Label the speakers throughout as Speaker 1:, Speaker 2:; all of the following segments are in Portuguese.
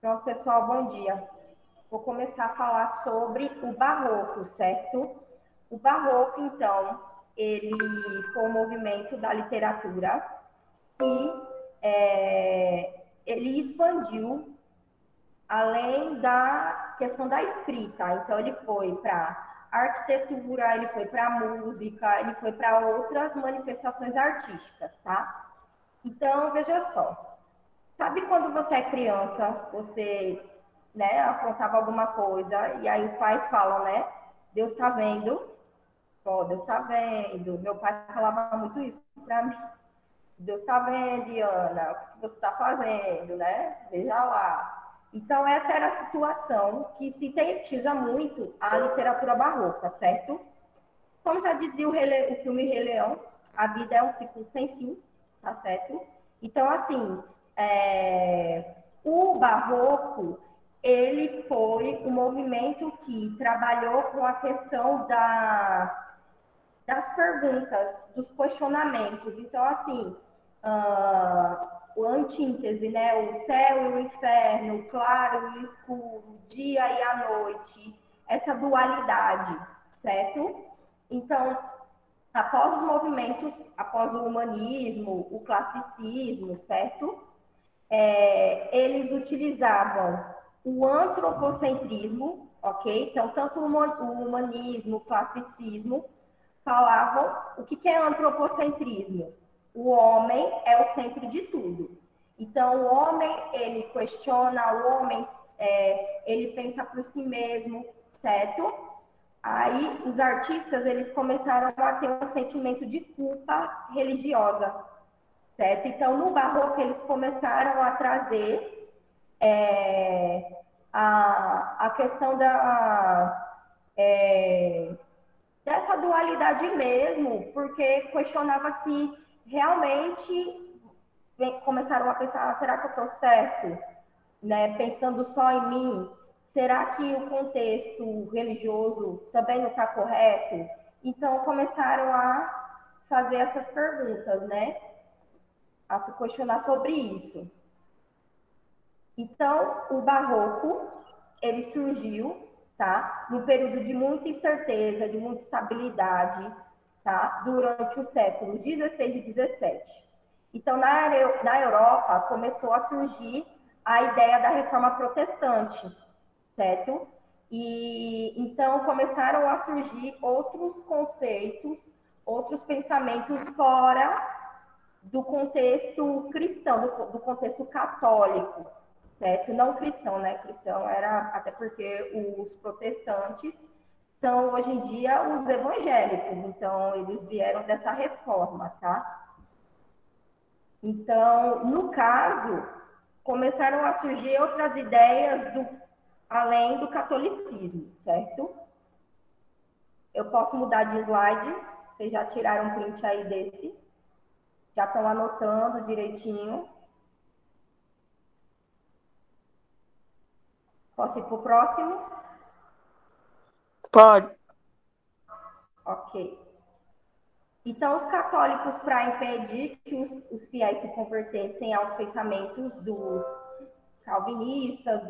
Speaker 1: Pronto, pessoal, bom dia. Vou começar a falar sobre o barroco, certo? O barroco, então, ele foi um movimento da literatura e ele expandiu além da questão da escrita. Então, ele foi para arquitetura, ele foi para música, ele foi para outras manifestações artísticas, tá? Então, veja só. Sabe quando você é criança, você, né, apontava alguma coisa e aí os pais falam, né? Deus está vendo? Pô, Deus está vendo. Meu pai falava muito isso para mim. Deus está vendo, Diana, o que você está fazendo, né? Veja lá. Então, essa era a situação que sintetiza muito a literatura barroca, certo? Como já dizia o filme Rei Leão, a vida é um ciclo sem fim, tá certo? Então, assim, o barroco, ele foi um movimento que trabalhou com a questão das perguntas, dos questionamentos. Então, assim, o antítese, né? O céu e o inferno, o claro e o escuro, o dia e a noite, essa dualidade, certo? Então, após os movimentos, após o humanismo, o classicismo, certo? Eles utilizavam o antropocentrismo, ok? Então, tanto o humanismo, o classicismo, falavam o que é antropocentrismo? O homem é o centro de tudo. Então, o homem, ele questiona, o homem, ele pensa por si mesmo, certo? Aí, os artistas, eles começaram a ter um sentimento de culpa religiosa, certo? Então, no barroco, eles começaram a trazer a questão dessa dualidade mesmo, porque questionava se realmente começaram a pensar, será que eu estou certo? Né? Pensando só em mim, será que o contexto religioso também não está correto? Então começaram a fazer essas perguntas, né? A se questionar sobre isso. Então, o barroco, ele surgiu, tá? Num período de muita incerteza, de muita estabilidade, tá? Durante os séculos 16 e 17. Então, na Europa, começou a surgir a ideia da reforma protestante, certo? E então começaram a surgir outros conceitos, outros pensamentos fora do contexto cristão, do contexto católico, certo? Não cristão, né? Cristão era até porque os protestantes são hoje em dia os evangélicos, então eles vieram dessa reforma, tá? Então, no caso, começaram a surgir outras ideias além do catolicismo, certo? Eu posso mudar de slide, vocês já tiraram um print aí desse, já estão anotando direitinho. Posso ir para o próximo?
Speaker 2: Pode.
Speaker 1: Ok. Então, os católicos, para impedir que os fiéis se convertessem aos pensamentos dos calvinistas,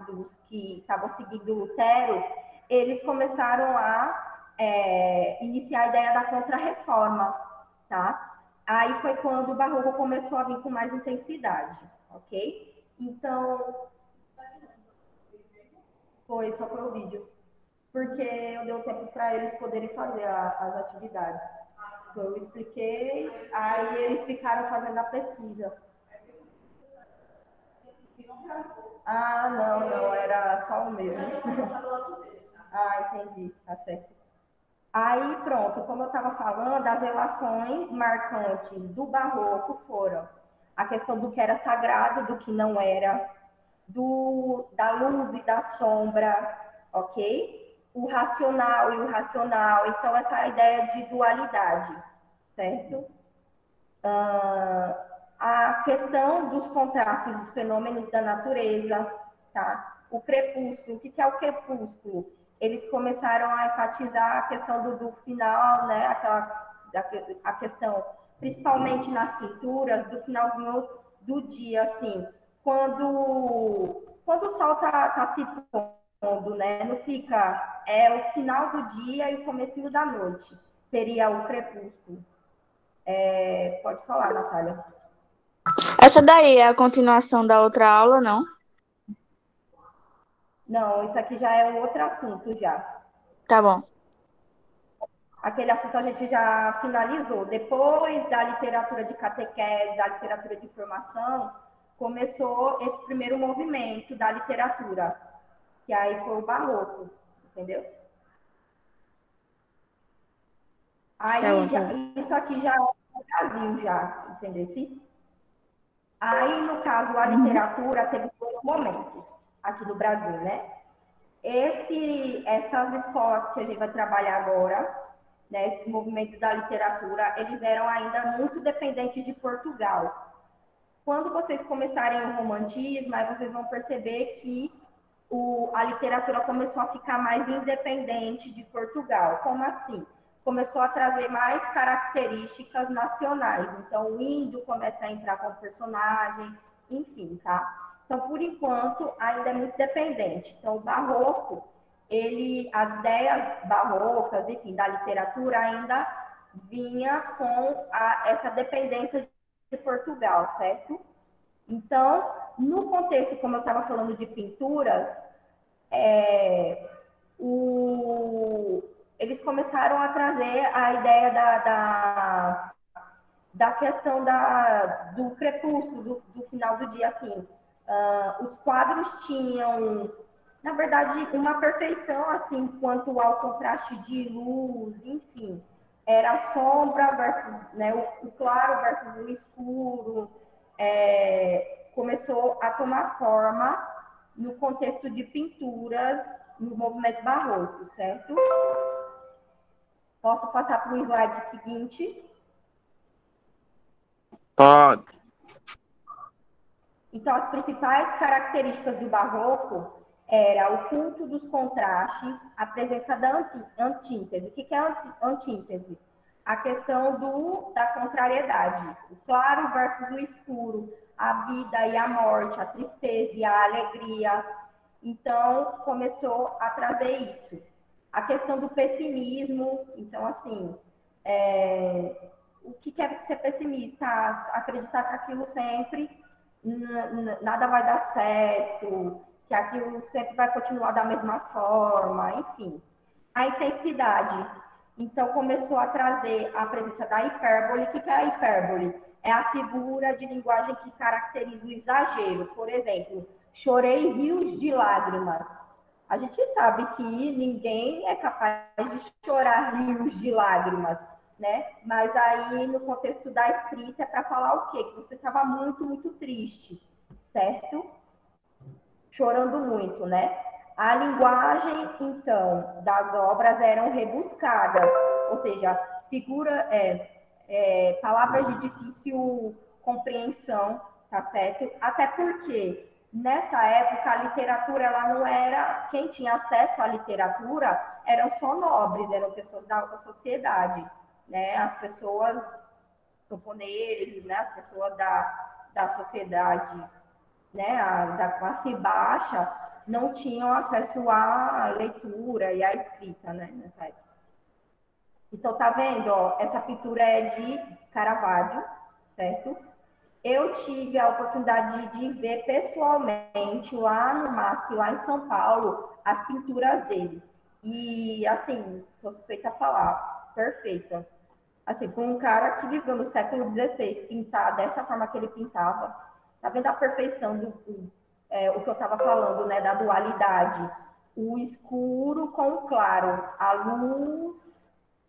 Speaker 1: dos que estavam seguindo Lutero, eles começaram a iniciar a ideia da contra-reforma, tá? Aí foi quando o barroco começou a vir com mais intensidade, ok? Então, só foi o vídeo. Porque eu dei um tempo para eles poderem fazer as atividades. Eu expliquei, aí eles ficaram fazendo a pesquisa. Ah, não, era só o mesmo. Ah, entendi, tá certo. Aí, pronto, como eu estava falando, as relações marcantes do barroco foram a questão do que era sagrado, do que não era, da luz e da sombra, ok? O racional e o irracional, então essa ideia de dualidade, certo? A questão dos contrastes dos fenômenos da natureza, tá? O crepúsculo, o que é o crepúsculo? Eles começaram a enfatizar a questão do final, né? A questão, principalmente nas pinturas, do finalzinho do dia, assim, quando o sol tá se pondo, né? Não fica, é o final do dia e o comecinho da noite. Seria o crepúsculo. Pode falar, Natália.
Speaker 2: Essa daí é a continuação da outra aula, não?
Speaker 1: Não, isso aqui já é um outro assunto já.
Speaker 2: Tá bom.
Speaker 1: Aquele assunto a gente já finalizou. Depois da literatura de catequese, da literatura de formação, começou esse primeiro movimento da literatura, que aí foi o barroco, entendeu?
Speaker 2: Tá bom,
Speaker 1: Aí,
Speaker 2: tá bom.
Speaker 1: isso aqui já é o Brasil, já, entendeu? Aí, no caso, a
Speaker 2: Uhum.
Speaker 1: literatura teve dois momentos aqui no Brasil, né? Essas escolas que a gente vai trabalhar agora, né, esse movimento da literatura, eles eram ainda muito dependentes de Portugal. Quando vocês começarem o romantismo, aí vocês vão perceber que a literatura começou a ficar mais independente de Portugal. Como assim? Começou a trazer mais características nacionais. Então, o índio começa a entrar como personagem, enfim, tá? Então, por enquanto, ainda é muito dependente. Então, o barroco, as ideias barrocas, enfim, da literatura ainda vinha com essa dependência de Portugal, certo? Então, no contexto, como eu estava falando de pinturas, é, o, eles começaram a trazer a ideia da questão do crepúsculo, do final do dia, assim. Os quadros tinham, na verdade, uma perfeição, assim, quanto ao contraste de luz, enfim. Era a sombra versus, né, o claro versus o escuro. Começou a tomar forma no contexto de pinturas no movimento barroco, certo? Posso passar para o slide seguinte?
Speaker 2: Pode.
Speaker 1: Então, as principais características do barroco era o culto dos contrastes, a presença da antíntese. O que é antíntese? A questão da contrariedade, o claro versus o escuro, a vida e a morte, a tristeza e a alegria. Então, começou a trazer isso. A questão do pessimismo, então, assim, o que quer ser pessimista? Acreditar que aquilo sempre nada vai dar certo, que aquilo sempre vai continuar da mesma forma, enfim. A intensidade. Então, começou a trazer a presença da hipérbole. O que é a hipérbole? É a figura de linguagem que caracteriza o exagero. Por exemplo, chorei rios de lágrimas. A gente sabe que ninguém é capaz de chorar rios de lágrimas, né? Mas aí, no contexto da escrita, é para falar o quê? Que você estava muito, muito triste, certo? Chorando muito, né? A linguagem, então, das obras eram rebuscadas, ou seja, palavras de difícil compreensão, tá certo? Até porque nessa época a literatura ela não era, quem tinha acesso à literatura eram só nobres, eram pessoas da alta sociedade, né? As pessoas camponeses, né? As pessoas da sociedade, né, da classe baixa, não tinham acesso à leitura e à escrita, né, nessa época. Então, tá vendo, ó, essa pintura é de Caravaggio, certo? Eu tive a oportunidade de ver pessoalmente lá no MASP, lá em São Paulo, as pinturas dele. E, assim, sou suspeita a falar, perfeita. Assim, para um cara que viveu no século XVI, pintar dessa forma que ele pintava, tá vendo a perfeição o que eu estava falando, né, da dualidade, o escuro com o claro, a luz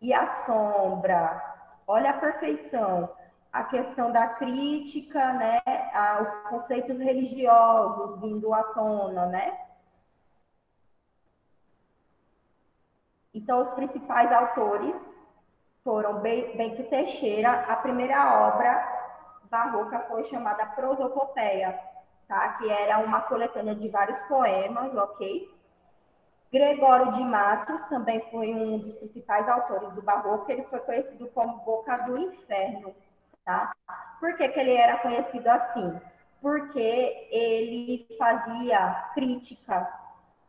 Speaker 1: e a sombra. Olha a perfeição. A questão da crítica, né, os conceitos religiosos vindo à tona, né? Então, os principais autores foram Bento Teixeira. A primeira obra barroca foi chamada Prosopopeia, tá? Que era uma coletânea de vários poemas, ok? Gregório de Matos também foi um dos principais autores do barroco. Ele foi conhecido como Boca do Inferno, tá? Por que ele era conhecido assim? porque ele fazia crítica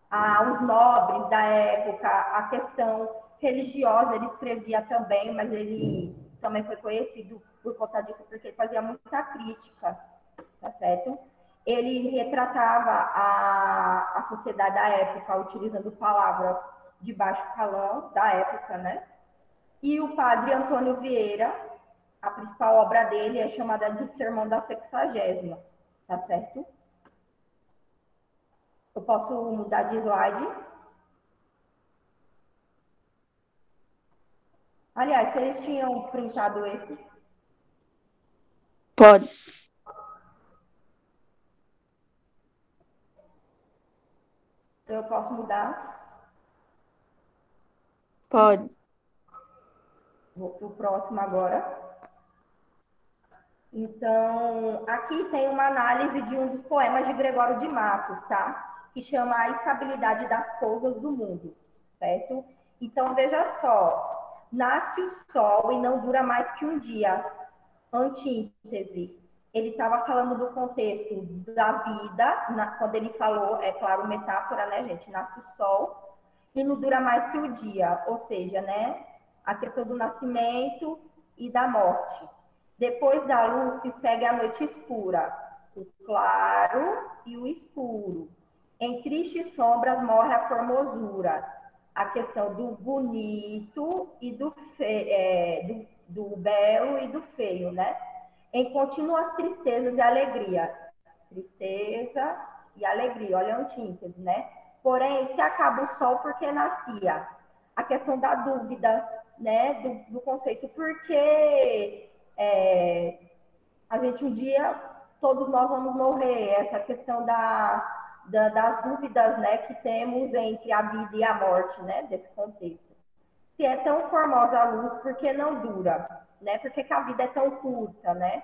Speaker 1: aos nobres da época, a questão religiosa ele escrevia também, mas ele também foi conhecido por conta disso, porque ele fazia muita crítica, tá certo? Ele retratava a sociedade da época utilizando palavras de baixo calão da época, né? E o padre Antônio Vieira, a principal obra dele é chamada de Sermão da Sexagésima, tá certo? Eu posso mudar de slide? Aliás, vocês tinham printado esse?
Speaker 2: Pode.
Speaker 1: Então eu posso mudar?
Speaker 2: Pode.
Speaker 1: Vou para o próximo agora. Então, aqui tem uma análise de um dos poemas de Gregório de Matos, tá? Que chama A Estabilidade das Coisas do Mundo, certo? Então, veja só. Nasce o sol e não dura mais que um dia. Antítese. Ele estava falando do contexto da vida, quando ele falou, é claro, metáfora, né, gente? Nasce o sol e não dura mais que o dia, ou seja, né, a questão do nascimento e da morte. Depois da luz se segue a noite escura, o claro e o escuro. Em tristes sombras morre a formosura, a questão do bonito e do belo e do feio, né? Em contínuas tristezas e alegria. Tristeza e alegria, olha a antítese, né? Porém, se acaba o sol porque nascia. A questão da dúvida, né? Do conceito, porque a gente um dia, todos nós vamos morrer. Essa questão das dúvidas, né? Que temos entre a vida e a morte, né? Desse contexto. Se é tão formosa a luz, por que não dura? Né? Por que a vida é tão curta, né?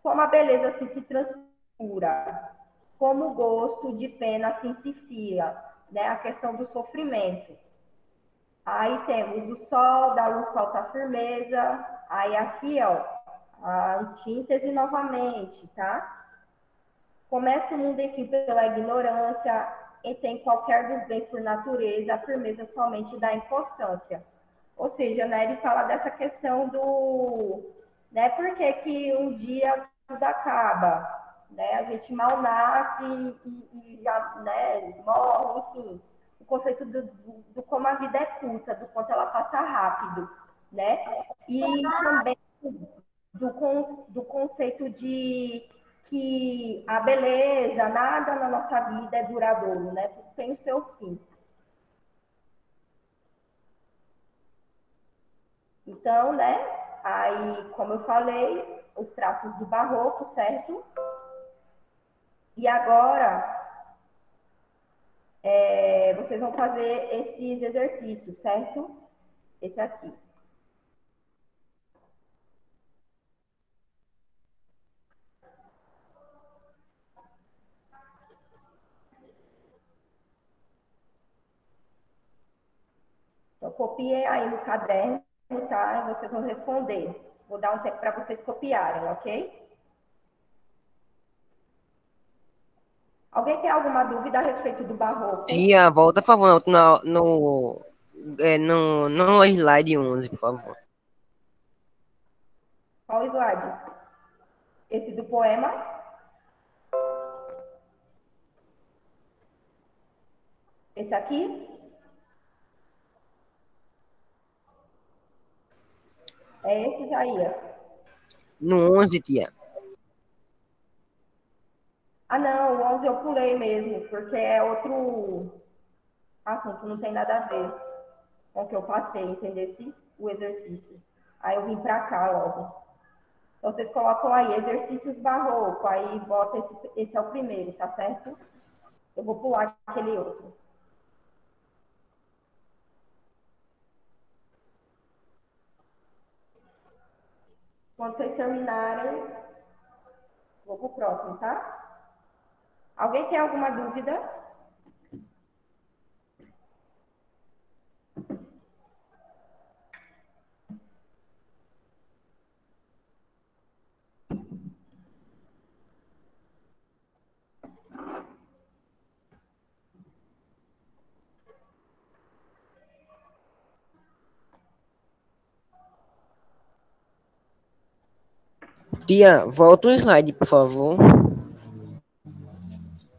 Speaker 1: Como a beleza assim se transfigura, como o gosto de pena assim se fia, né? A questão do sofrimento. Aí temos o sol, da luz falta firmeza. Aí aqui, ó, a antítese novamente, tá? Começa o mundo, enfim, pela ignorância, e tem qualquer dos bens por natureza, a firmeza somente da inconstância. Ou seja, né, ele fala dessa questão do, né, por que que um dia tudo acaba, né, a gente mal nasce e já, né, morre, enfim, o conceito do como a vida é curta, do quanto ela passa rápido, né, e também do conceito de que a beleza, nada na nossa vida é duradouro, né, tudo tem o seu fim. Então, né, aí, como eu falei, os traços do barroco, certo? E agora, vocês vão fazer esses exercícios, certo? Esse aqui. Então, copiem aí no caderno, tá? E vocês vão responder. Vou dar um tempo para vocês copiarem, ok? Alguém tem alguma dúvida a respeito do barroco?
Speaker 3: Tia, volta, por favor, no slide 11, por favor.
Speaker 1: Qual slide? Esse do poema? Esse aqui? É esse, Isaías?
Speaker 3: No 11, tia.
Speaker 1: Ah, não, o 11 eu pulei mesmo, porque é outro assunto, não tem nada a ver com o que eu passei, entendesse? O exercício. Aí eu vim para cá logo. Então, vocês colocam aí exercícios barroco, aí bota esse é o primeiro, tá certo? Eu vou pular aquele outro. Quando vocês terminarem, vou pro próximo, tá? Alguém tem alguma dúvida?
Speaker 3: Tia, volta um slide, por favor.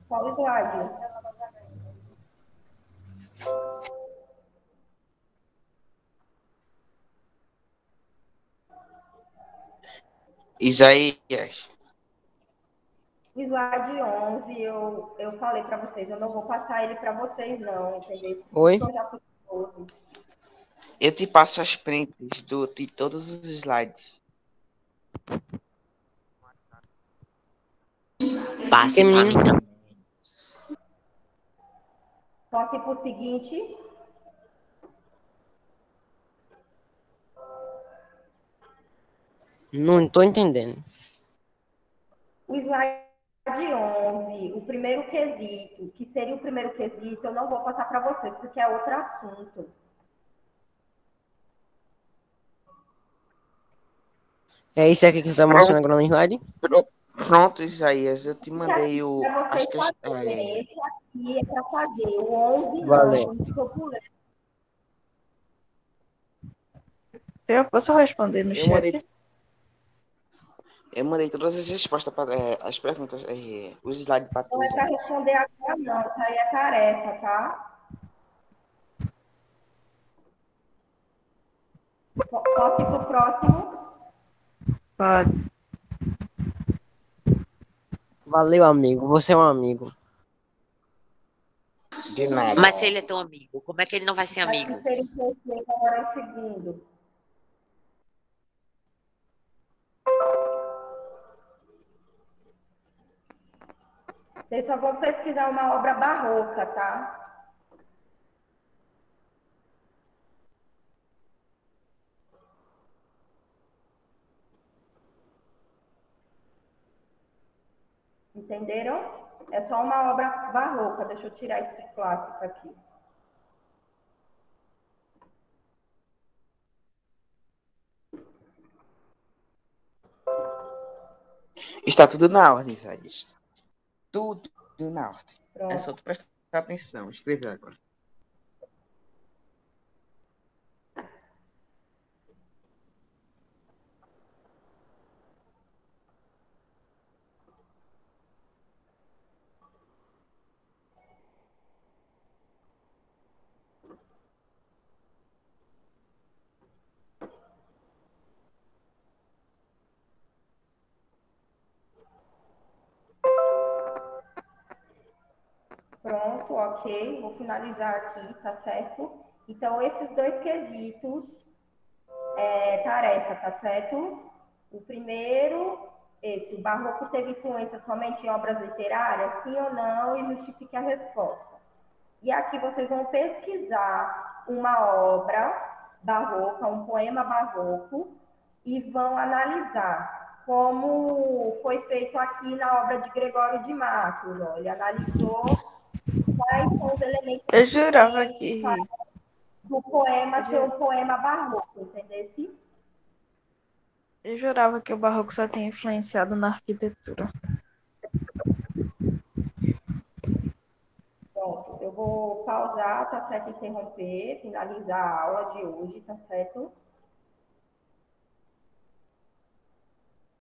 Speaker 1: Qual slide?
Speaker 4: Isaías,
Speaker 1: O slide 11, eu falei para vocês, eu não vou passar ele para vocês, não, entendeu?
Speaker 3: Oi?
Speaker 1: Porque eu já fiz 12.
Speaker 4: eu te passo as prints de todos os slides.
Speaker 3: Que
Speaker 5: Passe pra mim
Speaker 3: menino?
Speaker 5: também.
Speaker 1: Posso ir para o seguinte?
Speaker 3: Não tô entendendo.
Speaker 1: O slide 11, o primeiro quesito, que seria o primeiro quesito, eu não vou passar para vocês, porque é outro assunto.
Speaker 3: É isso aqui que você tá mostrando agora no slide?
Speaker 4: Pronto, Isaías, eu te
Speaker 1: Esse
Speaker 4: mandei
Speaker 1: aqui para vocês
Speaker 4: as
Speaker 1: fazerem, esse aqui é para fazer, o 11
Speaker 3: Valeu.
Speaker 1: não, por isso que eu pulei.
Speaker 6: Eu posso responder no
Speaker 4: eu
Speaker 6: chat?
Speaker 4: mandei todas as respostas para as perguntas, os slides para tu,
Speaker 1: Não é para
Speaker 4: Isaías.
Speaker 1: responder agora, não, isso aí é tarefa, tá? Posso ir para o próximo?
Speaker 6: Pode.
Speaker 3: Valeu, amigo. Você é um amigo.
Speaker 4: De nada.
Speaker 5: Mas se ele é teu amigo, como é que ele não vai ser
Speaker 1: Vai
Speaker 5: amigo?
Speaker 1: ser o terceiro, agora é o segundo. Vocês só vão pesquisar uma obra barroca, tá? Entenderam? É só uma obra barroca. Deixa eu tirar esse clássico aqui.
Speaker 4: Está tudo na ordem, Isaías. Tudo na ordem. É só
Speaker 1: Pronto.
Speaker 4: tu prestar atenção. Escreve agora.
Speaker 1: Pronto, ok. Vou finalizar aqui, tá certo? Então, esses dois quesitos tarefa, tá certo? O primeiro, esse, o barroco teve influência somente em obras literárias? Sim ou não? E justifique a resposta. E aqui vocês vão pesquisar uma obra barroca, um poema barroco, e vão analisar como foi feito aqui na obra de Gregório de Matos. Ó. Ele analisou quais são os elementos
Speaker 6: Eu jurava que.
Speaker 1: do poema ser um poema barroco, entendeu?
Speaker 6: Eu jurava que o barroco só tinha influenciado na arquitetura.
Speaker 1: Pronto, eu vou pausar, tá certo? Interromper, finalizar a aula de hoje, tá certo?